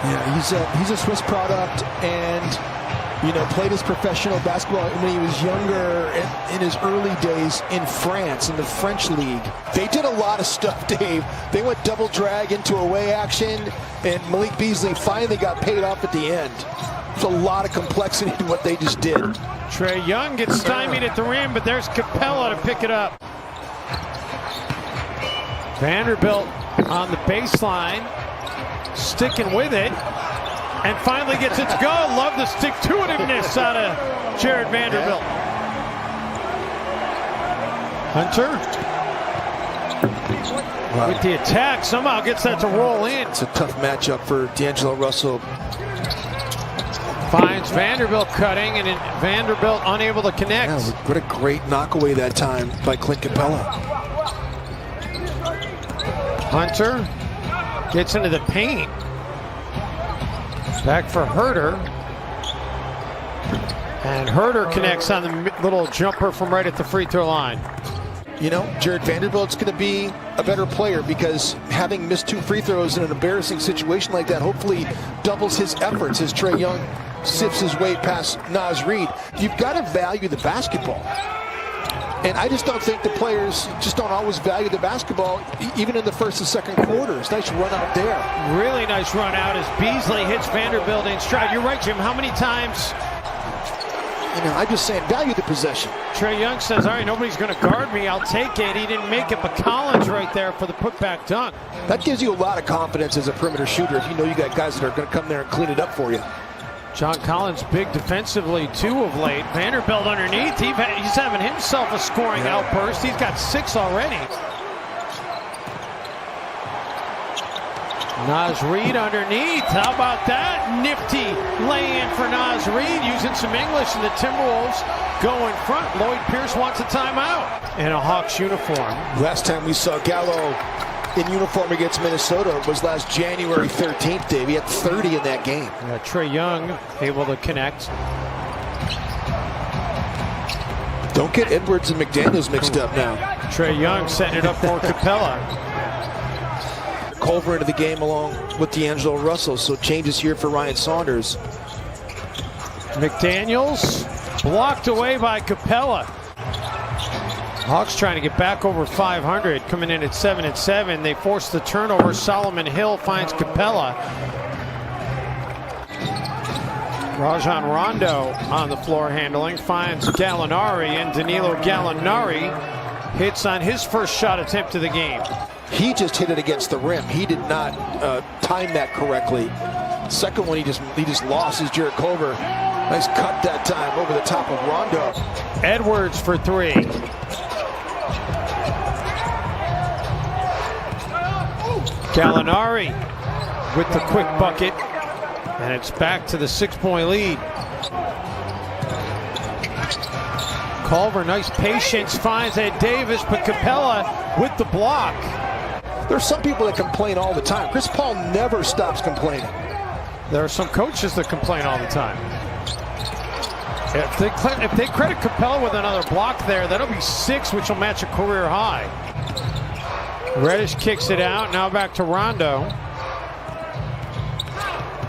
Yeah, he's a Swiss product, and played his professional basketball when he was younger in his early days in France, in the French league. They did a lot of stuff, Dave. They went double drag into away action, and Malik Beasley finally got paid off at the end. There's a lot of complexity to what they just did. Trae Young gets stymied at the rim, but there's Capella to pick it up. Vanderbilt on the baseline, sticking with it, and finally gets it to go. Love the stick-to-itiveness out of Jared Vanderbilt. Hunter with the attack, somehow gets that to roll in. It's a tough matchup for D'Angelo Russell. Finds Vanderbilt cutting, and Vanderbilt unable to connect. Yeah, what a great knockaway that time by Clint Capella. Hunter gets into the paint. Back for Herter. And Herter connects on the little jumper from right at the free throw line. Jared Vanderbilt's going to be a better player because having missed 2 free throws in an embarrassing situation like that hopefully doubles his efforts as Trae Young sifts his way past Naz Reid. You've got to value the basketball. And I just don't think the players just don't always value the basketball, even in the first and second quarters. Nice run out there. Really nice run out as Beasley hits Vanderbilt in stride. You're right, Jim. How many times? I'm just saying, value the possession. Trae Young says, all right, nobody's going to guard me. I'll take it. He didn't make it, but Collins right there for the putback dunk. That gives you a lot of confidence as a perimeter shooter if you know you got guys that are going to come there and clean it up for you. John Collins big defensively too of late. Vanderbilt underneath. He's having himself a scoring outburst. He's got 6 already. Naz Reid underneath. How about that? Nifty lay-in for Naz Reid using some English, and the Timberwolves go in front. Lloyd Pierce wants a timeout in a Hawks uniform. Last time we saw Gallo in uniform against Minnesota was last January 13th, Dave. He had 30 in that game. Trae Young able to connect. Don't get Edwards and McDaniels mixed up now. Trae Young setting it up for Capella. Culver into the game along with D'Angelo Russell, so changes here for Ryan Saunders. McDaniels blocked away by Capella. Hawks trying to get back over 500, coming in at 7-7. They force the turnover. Solomon Hill finds Capella. Rajon Rondo on the floor handling, finds Gallinari, and Danilo Gallinari hits on his first shot attempt of the game. He just hit it against the rim. He did not time that correctly. Second one he just lost is Jarrett Culver. Nice cut that time over the top of Rondo. Edwards for 3. Gallinari with the quick bucket, and it's back to the 6-point lead. Culver, nice patience, finds Ed Davis, but Capella with the block. There's some people that complain all the time. Chris Paul never stops complaining. There are some coaches that complain all the time. If they credit Capella with another block there, that'll be 6, which will match a career high. Reddish kicks it out. Now back to Rondo.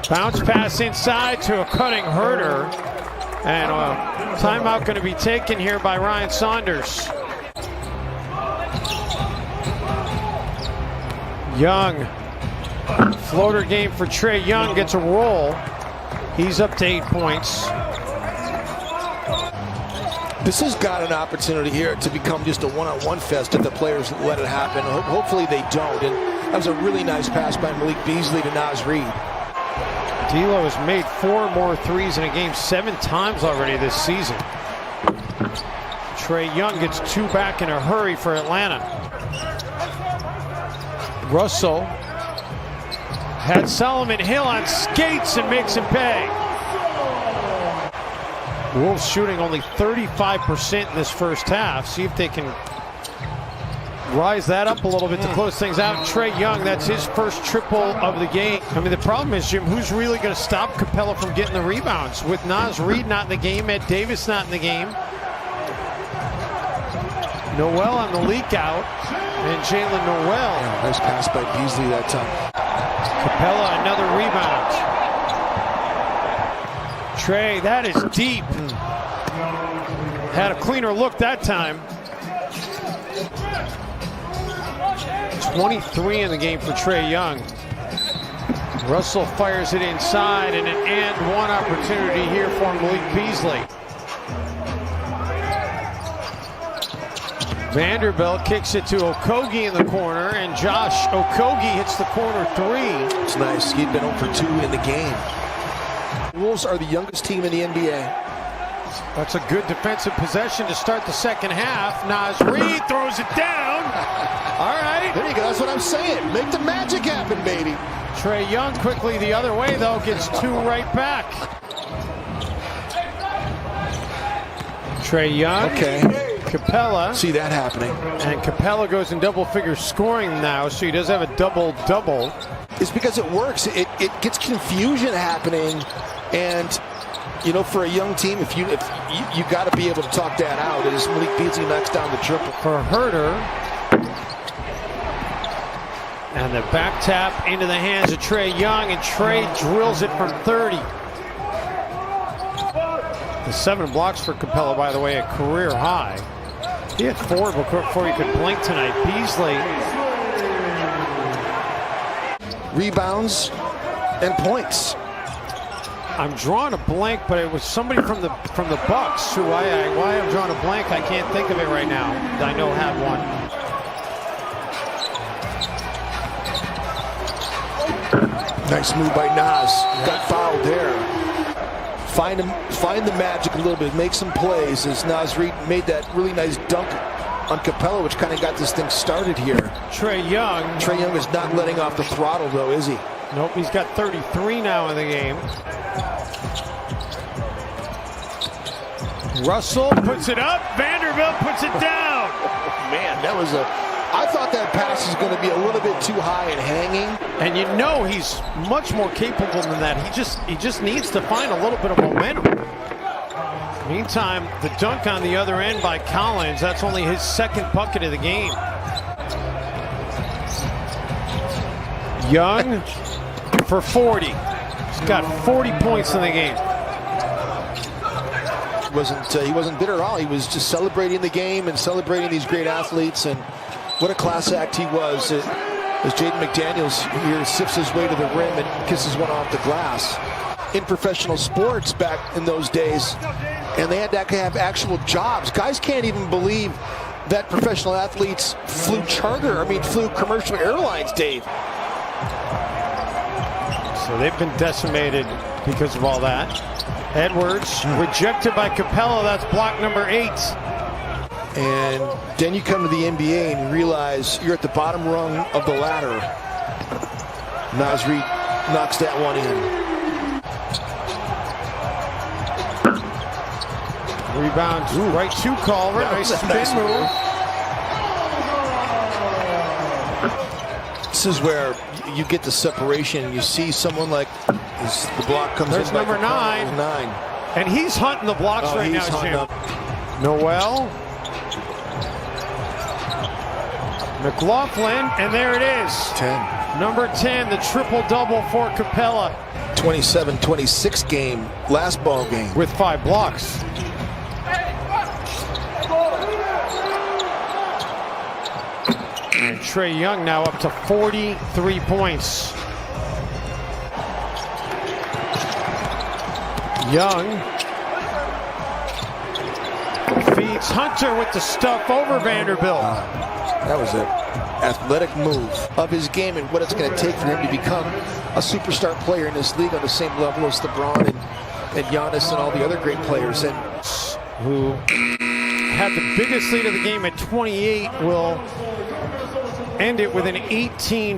Bounce pass inside to a cutting Herter. And a timeout going to be taken here by Ryan Saunders. Young. Floater game for Trae Young. Gets a roll. He's up to 8 points. This has got an opportunity here to become just a one-on-one fest if the players let it happen. Hopefully they don't. And that was a really nice pass by Malik Beasley to Naz Reid. D'Lo has made 4 more threes in a game 7 times already this season. Trae Young gets 2 back in a hurry for Atlanta. Russell had Solomon Hill on skates and makes him pay. Wolves shooting only 35% in this first half. See if they can rise that up a little bit to close things out. Trae Young, that's his first triple of the game. I mean, the problem is, Jim, who's really going to stop Capella from getting the rebounds? With Naz Reid not in the game, Ed Davis not in the game. Noel on the leak out, and Jalen Noel. Yeah, nice pass by Beasley that time. Capella, another rebound. Trey, that is deep. Had a cleaner look that time. 23 in the game for Trey Young. Russell fires it inside, and an and one opportunity here for Malik Beasley. Vanderbilt kicks it to Okogie in the corner, and Josh Okogie hits the corner three. It's nice. He'd been 0 for 2 in the game. Wolves are the youngest team in the NBA. That's a good defensive possession to start the second half. Naz Reid throws it down. All right. There you go. That's what I'm saying. Make the magic happen, baby. Trey Young quickly the other way, though, gets two right back. Trey Young. Okay. Capella. See that happening. And Capella goes in double figure scoring now, so he does have a double-double. It's because it works. It gets confusion happening, and you know, for a young team, if you got to be able to talk that out. As Malik Beasley knocks down the triple for Herter, and the back tap into the hands of Trey Young, and Trey drills it from 30. The 7 blocks for Capella, by the way, a career high. He had 4 before he could blink tonight. Beasley. Rebounds and points. I'm drawing a blank, but it was somebody from the Bucks who why I'm drawing a blank. I can't think of it right now. I know had one. Nice move by Naz. Got fouled there. Find the magic a little bit. Make some plays as Naz Reid made that really nice dunk on Capella, which kind of got this thing started here. Trey Young is not letting off the throttle, though, is he? Nope, he's got 33 now in the game. Russell puts it up. Vanderbilt puts it down. Man, that was I thought that pass was going to be a little bit too high and hanging. And you know he's much more capable than that. He just needs to find a little bit of momentum. Meantime, the dunk on the other end by Collins. That's only his 2nd bucket of the game. Young for 40. He's got 40 points in the game. He wasn't bitter at all. He was just celebrating the game and celebrating these great athletes, and what a class act he was. As Jaden McDaniels here sifts his way to the rim and kisses one off the glass. In professional sports back in those days, and they had to have actual jobs. Guys can't even believe that professional athletes flew commercial airlines, Dave. So they've been decimated because of all that. Edwards rejected by Capella. That's block number 8. And then you come to the NBA and you realize you're at the bottom rung of the ladder. Naz Reid knocks that one in. Rebound, right to Culver. Nice spin move. This is where you get the separation. You see someone like this, the block comes There's in. There's number 9. And he's hunting the blocks right now, Jim. Noel. McLaughlin, and there it is. 10. Number 10, the triple-double for Capella. 27-26 game, last ball game. With 5 blocks. And Trey Young now up to 43 points. Young feeds Hunter with the stuff over Vanderbilt. That was an athletic move of his game and what it's going to take for him to become a superstar player in this league on the same level as LeBron and Giannis and all the other great players. And who had the biggest lead of the game at 28 will end it with an 18